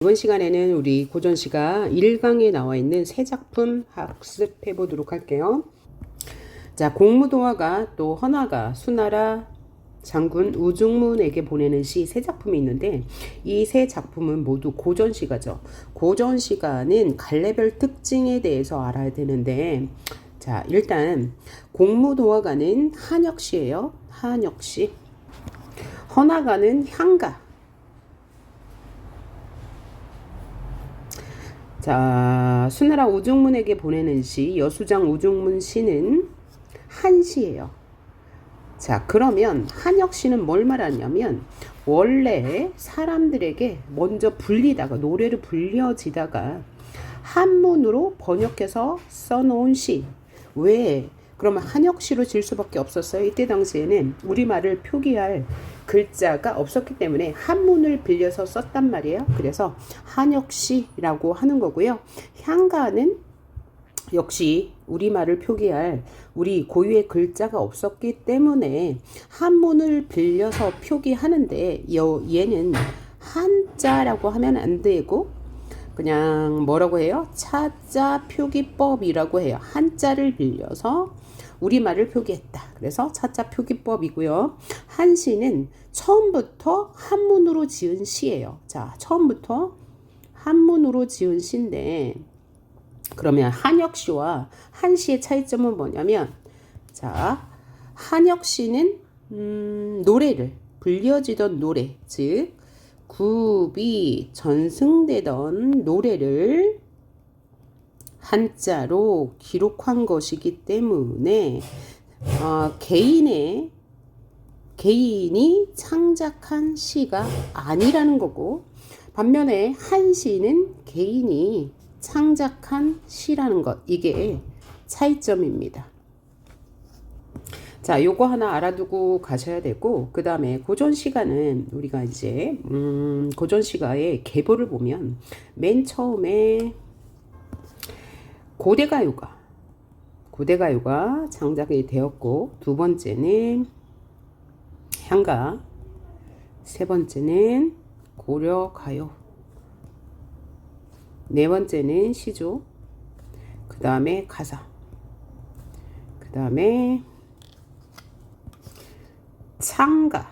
이번 시간에는 우리 고전시가 1강에 나와 있는 새 작품 학습해 보도록 할게요. 자, 공무도화가 또 허나가 수나라 장군 우중문에게 보내는 시 세 작품이 있는데, 이 세 작품은 모두 고전시가죠. 고전시가는 갈래별 특징에 대해서 알아야 되는데, 자, 일단 공무도화가는 한역시예요. 한역시. 허나가는 향가. 자, 수나라 우중문에게 보내는 시, 여수장 우중문 시는 한시예요. 자, 그러면 한역시는 뭘 말하냐면, 원래 사람들에게 먼저 불리다가, 노래를 불려지다가 한문으로 번역해서 써놓은 시. 왜? 그러면 한역시로 질 수밖에 없었어요. 이때 당시에는 우리말을 표기할 글자가 없었기 때문에 한문을 빌려서 썼단 말이에요. 그래서 한역시라고 하는 거고요. 향가는 역시 우리말을 표기할 우리 고유의 글자가 없었기 때문에 한문을 빌려서 표기하는데, 얘는 한자라고 하면 안 되고 그냥 뭐라고 해요? 차자 표기법이라고 해요. 한자를 빌려서 우리말을 표기했다. 그래서 차자 표기법이고요. 한시는 처음부터 한문으로 지은 시예요. 자, 처음부터 한문으로 지은 시인데, 그러면 한역시와 한시의 차이점은 뭐냐면, 자, 한역시는 노래를, 불려지던 노래, 즉 굽이 전승되던 노래를 한자로 기록한 것이기 때문에 개인이 창작한 시가 아니라는 거고, 반면에 한시는 개인이 창작한 시라는 것, 이게 차이점입니다. 자, 요거 하나 알아두고 가셔야 되고, 그 다음에 고전시가는 우리가 이제 고전시가의 계보를 보면 맨 처음에 고대가요가 창작이 되었고, 두 번째는 향가, 세 번째는 고려가요, 네 번째는 시조, 그 다음에 가사, 그 다음에 창가,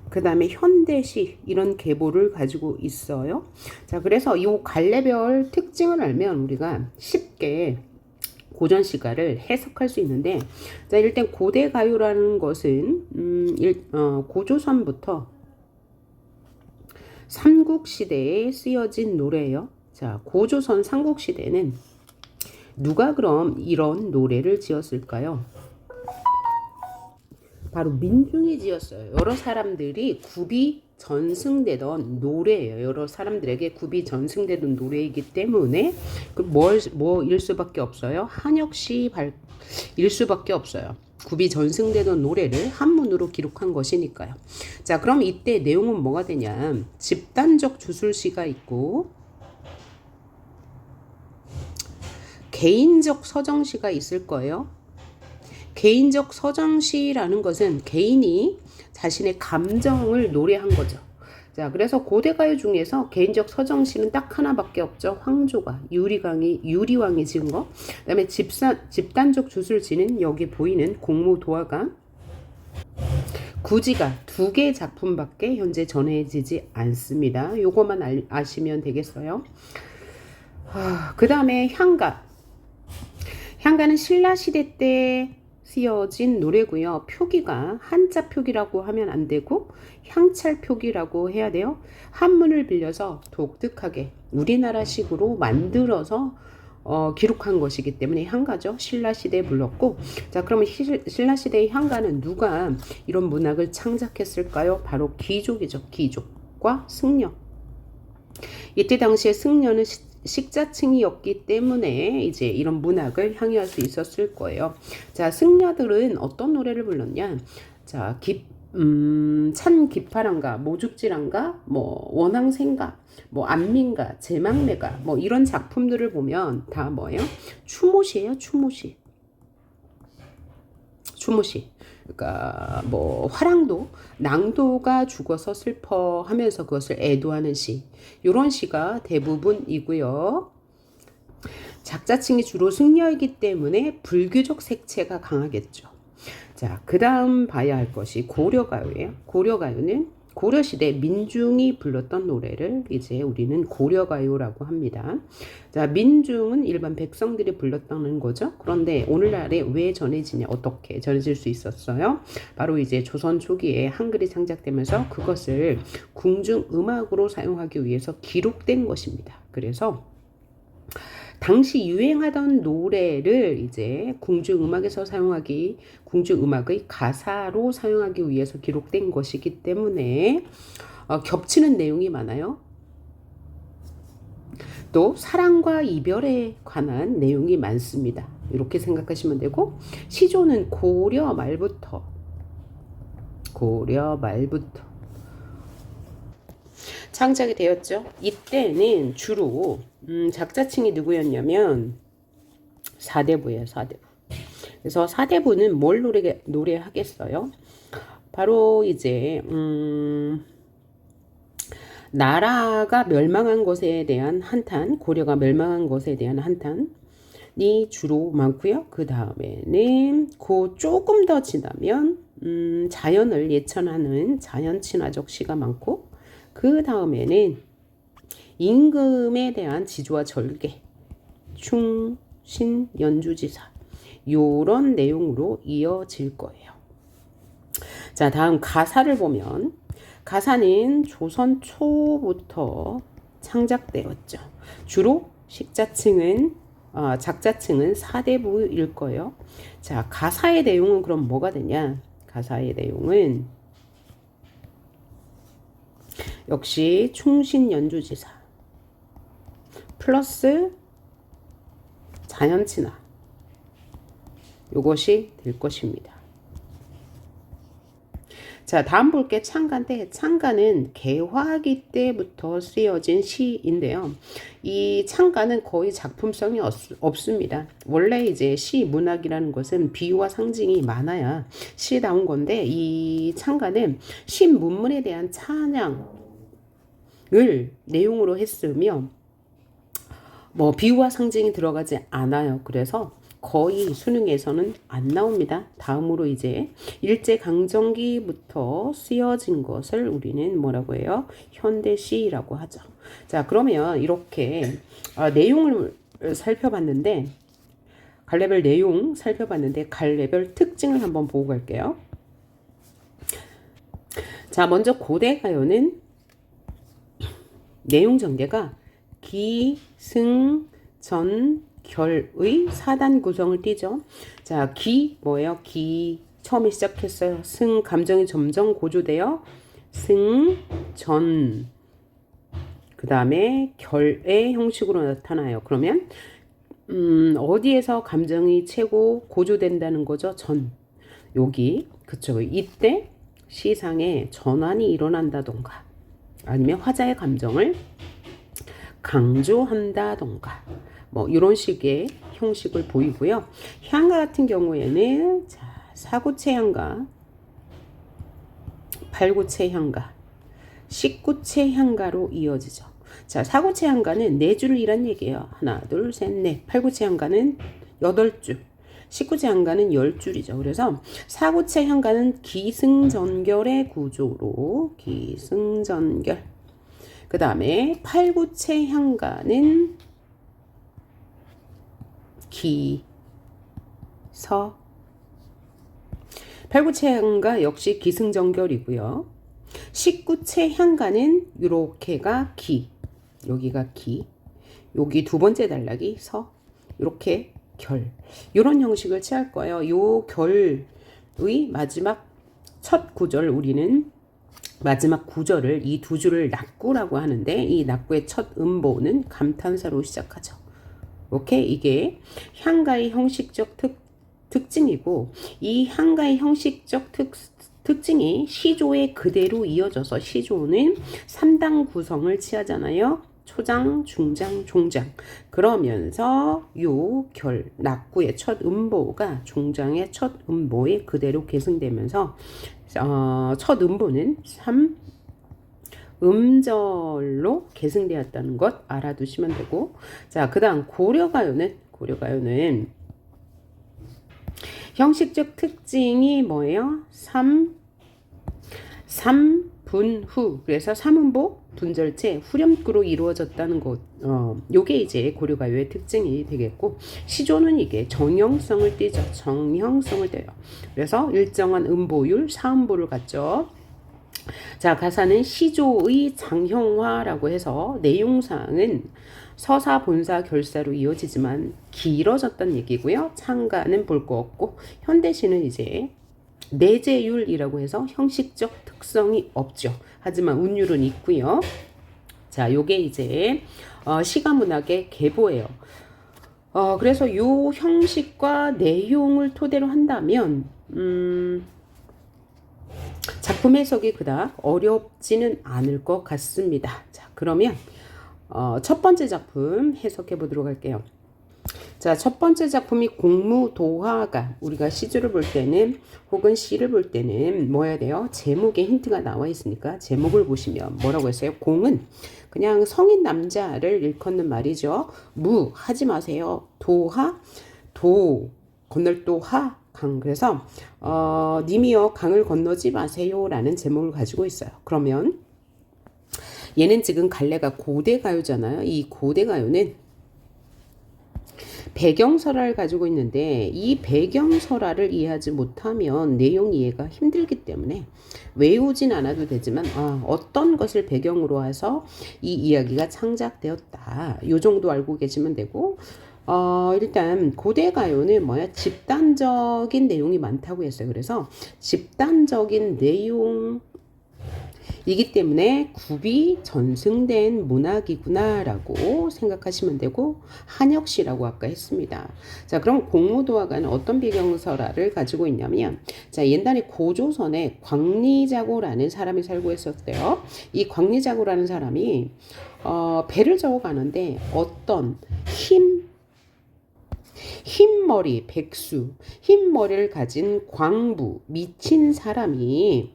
그 다음에 현대시, 이런 계보를 가지고 있어요. 자, 그래서 이 갈래별 특징을 알면 우리가 쉽게 고전시가를 해석할 수 있는데, 자, 일단 고대가요라는 것은 고조선부터 삼국시대에 쓰여진 노래예요. 자, 고조선 삼국시대는 누가 그럼 이런 노래를 지었을까요? 바로 민중이 지었어요. 여러 사람들이 굽이 전승되던 노래예요. 여러 사람들에게 굽이 전승되던 노래이기 때문에 뭐일 수밖에 없어요? 한역시일 수밖에 없어요. 굽이 전승되던 노래를 한문으로 기록한 것이니까요. 자, 그럼 이때 내용은 뭐가 되냐? 집단적 주술시가 있고 개인적 서정시가 있을 거예요. 개인적 서정시라는 것은 개인이 자신의 감정을 노래한 거죠. 자, 그래서 고대가요 중에서 개인적 서정시는 딱 하나밖에 없죠. 황조가, 유리왕이 지은 거. 그 다음에 집단적 주술시는 여기 보이는 공무도화가, 구지가 두 개 작품밖에 현재 전해지지 않습니다. 요거만 아시면 되겠어요. 그 다음에 향가는 신라시대 때 쓰여진 노래고요. 표기가 한자 표기라고 하면 안 되고 향찰 표기라고 해야 돼요. 한문을 빌려서 독특하게 우리나라식으로 만들어서 기록한 것이기 때문에 향가죠. 신라시대에 불렀고, 자, 그러면 신라시대의 향가는 누가 이런 문학을 창작했을까요? 바로 귀족이죠. 귀족과 승려. 이때 당시에 승려는 식자층이었기 때문에 이제 이런 문학을 향유할 수 있었을 거예요. 자, 승려들은 어떤 노래를 불렀냐? 자, 찬기파란가, 모죽지란가, 뭐 원앙생가, 뭐 안민가, 제망매가, 뭐 이런 작품들을 보면 다 뭐예요? 추모시예요. 추모시. 추모시. 그러니까 뭐 화랑도, 낭도가 죽어서 슬퍼하면서 그것을 애도하는 시. 이런 시가 대부분이고요. 작자층이 주로 승려이기 때문에 불교적 색채가 강하겠죠. 자, 그 다음 봐야 할 것이 고려가요예요. 고려가요는 고려시대 민중이 불렀던 노래를 이제 우리는 고려가요라고 합니다. 자, 민중은 일반 백성들이 불렀다는 거죠. 그런데 오늘날에 왜 전해지냐, 어떻게 전해질 수 있었어요? 바로 이제 조선 초기에 한글이 창작되면서 그것을 궁중음악으로 사용하기 위해서 기록된 것입니다. 그래서 당시 유행하던 노래를 이제 궁중음악에서 궁중음악의 가사로 사용하기 위해서 기록된 것이기 때문에 겹치는 내용이 많아요. 또 사랑과 이별에 관한 내용이 많습니다. 이렇게 생각하시면 되고, 시조는 고려 말부터 창작이 되었죠. 이때는 주로 작자층이 누구였냐면 사대부예요. 사대부. 그래서 사대부는 뭘 노래하겠어요? 바로 이제 나라가 멸망한 것에 대한 한탄, 고려가 멸망한 것에 대한 한탄이 주로 많고요. 그 다음에는 조금 더 지나면 자연을 예찬하는 자연친화적 시가 많고, 그 다음에는 임금에 대한 지조와 절개, 충신, 연주지사, 요런 내용으로 이어질 거예요. 자, 다음 가사를 보면, 가사는 조선 초부터 창작되었죠. 주로 작자층은 사대부일 거예요. 자, 가사의 내용은 그럼 뭐가 되냐? 가사의 내용은 역시 충신 연주지사 플러스 자연친화, 요것이 될 것입니다. 자, 다음 볼게 창가인데, 창가는 개화기 때부터 쓰여진 시인데요. 이 창가는 거의 작품성이 없습니다. 원래 이제 시 문학이라는 것은 비유와 상징이 많아야 시다운 건데, 이 창가는 신문문에 대한 찬양을 내용으로 했으며 뭐 비유와 상징이 들어가지 않아요. 그래서 거의 수능에서는 안 나옵니다. 다음으로 이제 일제강점기부터 쓰여진 것을 우리는 뭐라고 해요? 현대시라고 하죠. 자, 그러면 이렇게 내용을 살펴봤는데, 갈래별 내용 살펴봤는데 갈래별 특징을 한번 보고 갈게요. 자, 먼저 고대가요는 내용 전개가 기, 승, 전, 결의 4단 구성을 띠죠. 자, 기 뭐예요? 기 처음에 시작했어요. 승 감정이 점점 고조되어 승, 전, 그 다음에 결의 형식으로 나타나요. 그러면 어디에서 감정이 최고 고조된다는 거죠? 전. 여기 그쵸. 이때 시상에 전환이 일어난다던가 아니면 화자의 감정을 강조한다던가 뭐 이런 식의 형식을 보이고요. 향가 같은 경우에는 자, 사구체 향가, 팔구체 향가, 십구체 향가로 이어지죠. 자, 사구체 향가는 4줄을 이란 얘기예요. 하나, 둘, 셋, 넷. 팔구체 향가는 8줄. 십구체 향가는 10줄이죠. 그래서 사구체 향가는 기승전결의 구조로 기승전결. 그 다음에 팔구체 향가는 기, 서. 팔구체 향가 역시 기승전결이고요. 십구체 향가는 이렇게가 기, 여기가 기, 여기 두 번째 단락이 서, 이렇게 결. 이런 형식을 취할 거예요. 요 결의 마지막 첫 구절, 우리는 마지막 구절을 이 두 줄을 낙구라고 하는데, 이 낙구의 첫 음보는 감탄사로 시작하죠. 오케이? 이게 향가의 형식적 특징이고, 이 향가의 형식적 특징이 시조에 그대로 이어져서, 시조는 3단 구성을 취하잖아요. 초장, 중장, 종장. 그러면서 요 낙구의 첫 음보가 종장의 첫 음보에 그대로 계승되면서 첫 음보는 3 음절로 계승되었다는 것 알아두시면 되고, 자, 그 다음 고려가요는 형식적 특징이 뭐예요? 3분후. 그래서 3음보 분절체 후렴구로 이루어졌다는 것. 요게 이제 고려가요의 특징이 되겠고, 시조는 이게 정형성을 띠죠. 정형성을 띠요. 그래서 일정한 음보율 4음보를 갖죠. 자, 가사는 시조의 장형화라고 해서 내용상은 서사, 본사, 결사로 이어지지만 길어졌다는 얘기고요. 창가는 볼 거 없고, 현대시는 이제 내재율이라고 해서 형식적 특성이 없죠. 하지만 운율은 있고요. 자, 요게 이제 시가문학의 계보예요. 그래서 요 형식과 내용을 토대로 한다면 작품 해석이 그닥 어렵지는 않을 것 같습니다. 자, 그러면 첫 번째 작품 해석해 보도록 할게요. 자, 첫 번째 작품이 공무도화가, 우리가 시조를 볼 때는 혹은 시를 볼 때는 뭐 해야 돼요? 제목에 힌트가 나와 있으니까 제목을 보시면 뭐라고 했어요? 공은 그냥 성인 남자를 일컫는 말이죠. 무 하지 마세요. 도하, 도 건널 도하, 강. 그래서 님이여 강을 건너지 마세요 라는 제목을 가지고 있어요. 그러면 얘는 지금 갈래가 고대가요잖아요. 이 고대가요는 배경설화를 가지고 있는데, 이 배경설화를 이해하지 못하면 내용 이해가 힘들기 때문에 외우진 않아도 되지만 어떤 것을 배경으로 해서 이 이야기가 창작되었다, 요 정도 알고 계시면 되고, 일단 고대가요는 집단적인 내용이 많다고 했어요. 그래서 집단적인 내용 이기 때문에 굽이 전승된 문학이구나 라고 생각하시면 되고, 한역시라고 아까 했습니다. 자, 그럼 공무도화가는 어떤 배경설화를 가지고 있냐면, 자, 옛날에 고조선에 광리자고라는 사람이 살고 있었대요. 이 광리자고라는 사람이 배를 저어 가는데 어떤 흰머리 백수, 흰머리를 가진 광부, 미친 사람이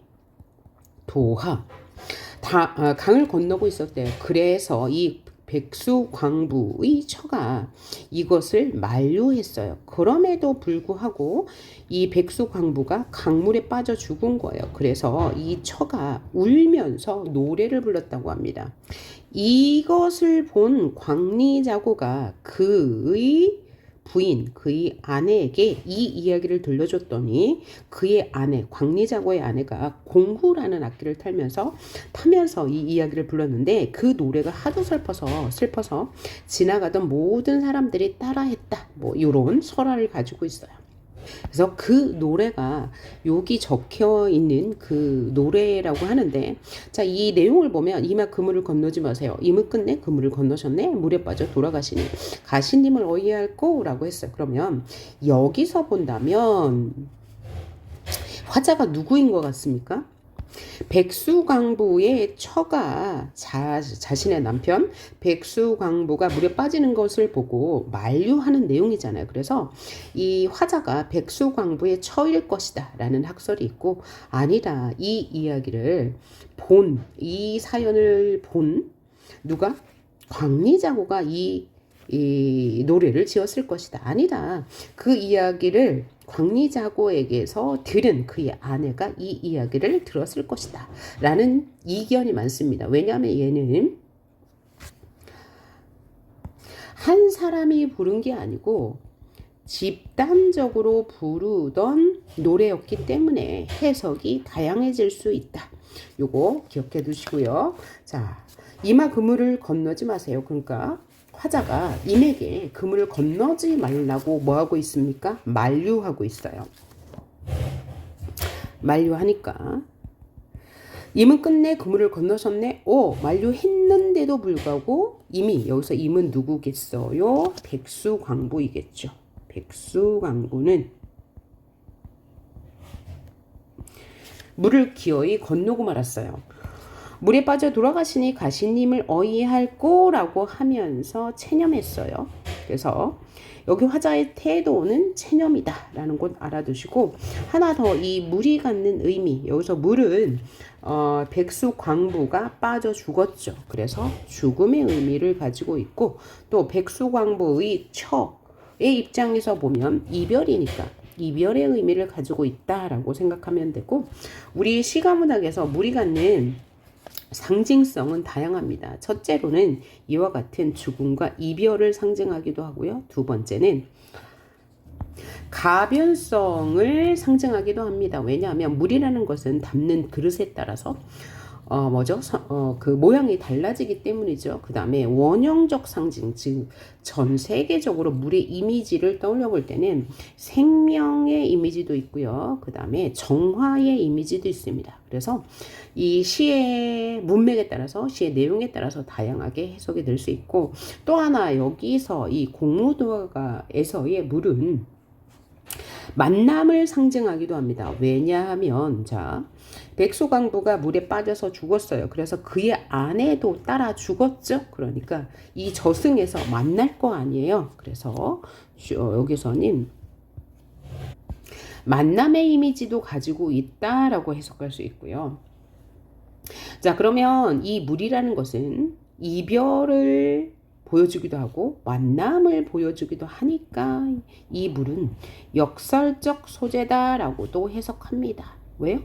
강을 건너고 있었대요. 그래서 이 백수 광부의 처가 이것을 만류했어요. 그럼에도 불구하고 이 백수 광부가 강물에 빠져 죽은 거예요. 그래서 이 처가 울면서 노래를 불렀다고 합니다. 이것을 본 광리자고가 그의 부인, 그의 아내에게 이 이야기를 들려줬더니 그의 아내, 광리자고의 아내가 공후라는 악기를 타면서 이 이야기를 불렀는데, 그 노래가 하도 슬퍼서 지나가던 모든 사람들이 따라했다. 이런 설화를 가지고 있어요. 그래서 그 노래가 여기 적혀 있는 그 노래라고 하는데, 자, 이 내용을 보면 이마 그물을 건너지 마세요. 이물 끝내 그물을 건너셨네. 물에 빠져 돌아가시니 가시님을 어이할꼬 라고 했어요. 그러면 여기서 본다면 화자가 누구인 것 같습니까? 백수광부의 처가 자신의 남편 백수광부가 물에 빠지는 것을 보고 만류하는 내용이잖아요. 그래서 이 화자가 백수광부의 처일 것이다 라는 학설이 있고, 아니라 이 이야기를 이 사연을 본 누가? 광리자고가 이 노래를 지었을 것이다. 아니라 그 이야기를 광리자고에게서 들은 그의 아내가 이 이야기를 들었을 것이다 라는 이견이 많습니다. 왜냐하면 얘는 한 사람이 부른 게 아니고 집단적으로 부르던 노래였기 때문에 해석이 다양해질 수 있다. 요거 기억해 두시고요. 자, 이마 그물을 건너지 마세요. 그러니까 화자가 임에게 그물을 건너지 말라고 뭐하고 있습니까? 만류하고 있어요. 만류하니까 임은 끝내 그물을 건너셨네. 만류했는데도 불구하고 여기서 임은 누구겠어요? 백수광부이겠죠. 백수광부는 물을 기어이 건너고 말았어요. 물에 빠져 돌아가시니 가시님을 어이할꼬라고 하면서 체념했어요. 그래서 여기 화자의 태도는 체념이다라는 것 알아두시고, 하나 더 이 물이 갖는 의미, 여기서 물은 백수광부가 빠져 죽었죠. 그래서 죽음의 의미를 가지고 있고, 또 백수광부의 처의 입장에서 보면 이별이니까 이별의 의미를 가지고 있다라고 생각하면 되고, 우리 시가문학에서 물이 갖는 상징성은 다양합니다. 첫째로는 이와 같은 죽음과 이별을 상징하기도 하고요. 두 번째는 가변성을 상징하기도 합니다. 왜냐하면 물이라는 것은 담는 그릇에 따라서 그 모양이 달라지기 때문이죠. 그 다음에 원형적 상징, 즉 전 세계적으로 물의 이미지를 떠올려 볼 때는 생명의 이미지도 있고요. 그 다음에 정화의 이미지도 있습니다. 그래서 이 시의 문맥에 따라서, 시의 내용에 따라서 다양하게 해석이 될 수 있고, 또 하나 여기서 이 공무도가에서의 물은 만남을 상징하기도 합니다. 왜냐하면 자, 백수광부가 물에 빠져서 죽었어요. 그래서 그의 아내도 따라 죽었죠. 그러니까 이 저승에서 만날 거 아니에요. 그래서 여기서는 만남의 이미지도 가지고 있다라고 해석할 수 있고요. 자, 그러면 이 물이라는 것은 이별을 보여주기도 하고 만남을 보여주기도 하니까 이 물은 역설적 소재다라고도 해석합니다. 왜요?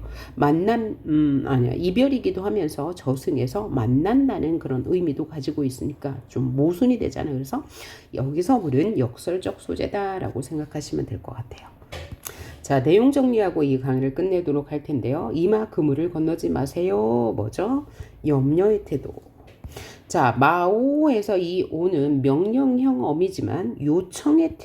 이별이기도 하면서 저승에서 만난다는 그런 의미도 가지고 있으니까 좀 모순이 되잖아요. 그래서 여기서 물은 역설적 소재다라고 생각하시면 될 것 같아요. 자, 내용 정리하고 이 강의를 끝내도록 할 텐데요. 이마 그물을 건너지 마세요. 뭐죠? 염려의 태도. 자, 마오에서 이 오는 명령형 어미지만 요청의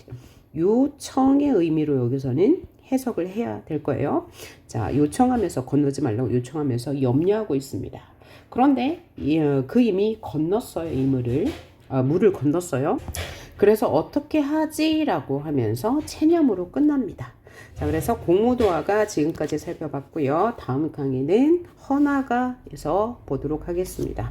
의미로 여기서는 해석을 해야 될 거예요. 자, 요청하면서 건너지 말라고 요청하면서 염려하고 있습니다. 그런데 그 이미 건넜어요. 이 물을 건넜어요. 그래서 어떻게 하지라고 하면서 체념으로 끝납니다. 자, 그래서 공무도화가 지금까지 살펴봤고요. 다음 강의는 헌화가에서 보도록 하겠습니다.